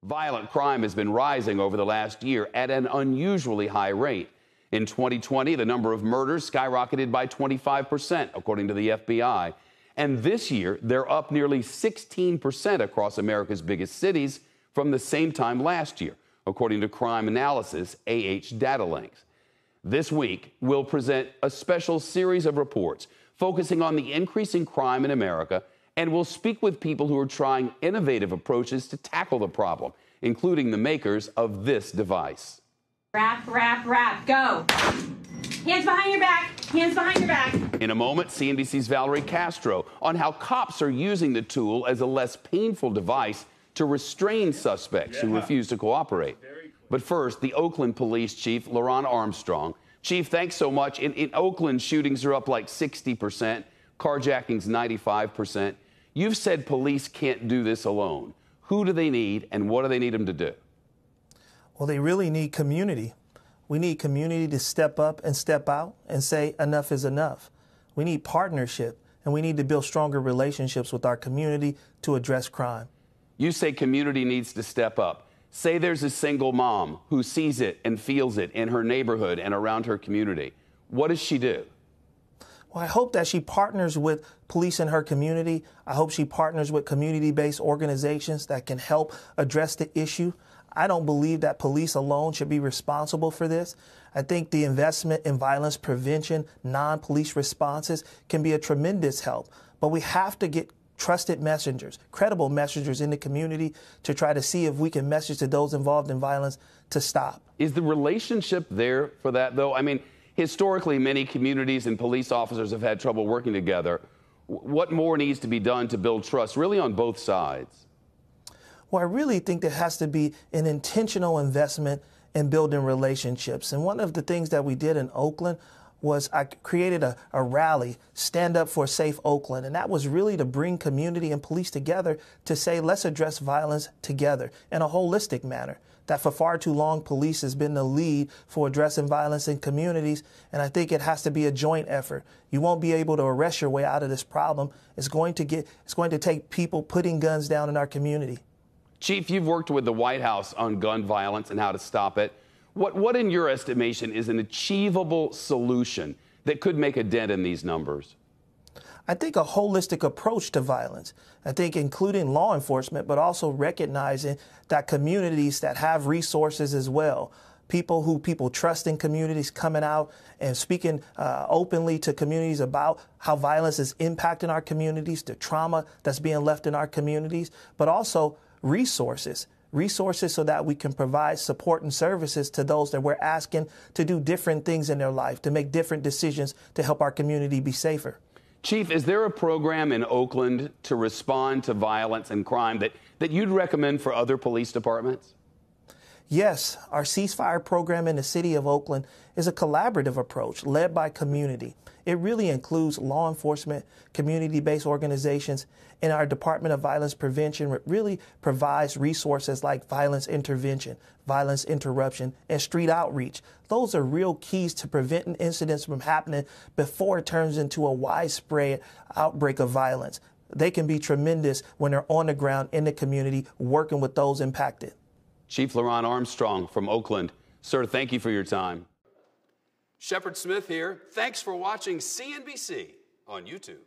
Violent crime has been rising over the last year at an unusually high rate. In 2020, the number of murders skyrocketed by 25%, according to the FBI. And this year, they're up nearly 16% across America's biggest cities from the same time last year, according to crime analysis data links. This week, we'll present a special series of reports focusing on the increasing crime in America, and we'll speak with people who are trying innovative approaches to tackle the problem, including the makers of this device. Wrap, wrap, wrap, go. Hands behind your back, hands behind your back. In a moment, CNBC's Valerie Castro on how cops are using the tool as a less painful device to restrain suspects who refuse to cooperate. But first, the Oakland police chief, LeRONNE Armstrong. Chief, thanks so much. In Oakland, shootings are up like 60%, carjackings 95%. You've said police can't do this alone. Who do they need, and what do they need them to do? Well, they really need community. We need community to step up and step out and say enough is enough. We need partnership, and we need to build stronger relationships with our community to address crime. You say community needs to step up. Say there's a single mom who sees it and feels it in her neighborhood and around her community. What does she do? Well, I hope that she partners with police in her community. I hope she partners with community-based organizations that can help address the issue. I don't believe that police alone should be responsible for this. I think the investment in violence prevention, non-police responses can be a tremendous help. But we have to get trusted messengers, credible messengers in the community to try to see if we can message to those involved in violence to stop. Is the relationship there for that, though? I mean, historically, many communities and police officers have had trouble working together. What more needs to be done to build trust, really on both sides? Well, I really think there has to be an intentional investment in building relationships. And one of the things that we did in Oakland was I created a rally, Stand Up for a Safe Oakland. And that was really to bring community and police together to say, let's address violence together in a holistic manner. That for far too long, police has been the lead for addressing violence in communities. And I think it has to be a joint effort. You won't be able to arrest your way out of this problem. It's going to take people putting guns down in our community. Chief, you've worked with the White House on gun violence and how to stop it. What in your estimation, is an achievable solution that could make a dent in these numbers? I think a holistic approach to violence. I think including law enforcement, but also recognizing that communities that have resources as well, people trust in communities, coming out and speaking openly to communities about how violence is impacting our communities, the trauma that's being left in our communities, but also resources so that we can provide support and services to those that we're asking to do different things in their life, to make different decisions to help our community be safer. Chief, is there a program in Oakland to respond to violence and crime that you'd recommend for other police departments? Yes, our ceasefire program in the city of Oakland is a collaborative approach led by community. It really includes law enforcement, community-based organizations, and our Department of Violence Prevention really provides resources like violence intervention, violence interruption, and street outreach. Those are real keys to preventing incidents from happening before it turns into a widespread outbreak of violence. They can be tremendous when they're on the ground in the community working with those impacted. Chief LeRonNE Armstrong from Oakland. Sir, thank you for your time. Shepard Smith here. Thanks for watching CNBC on YouTube.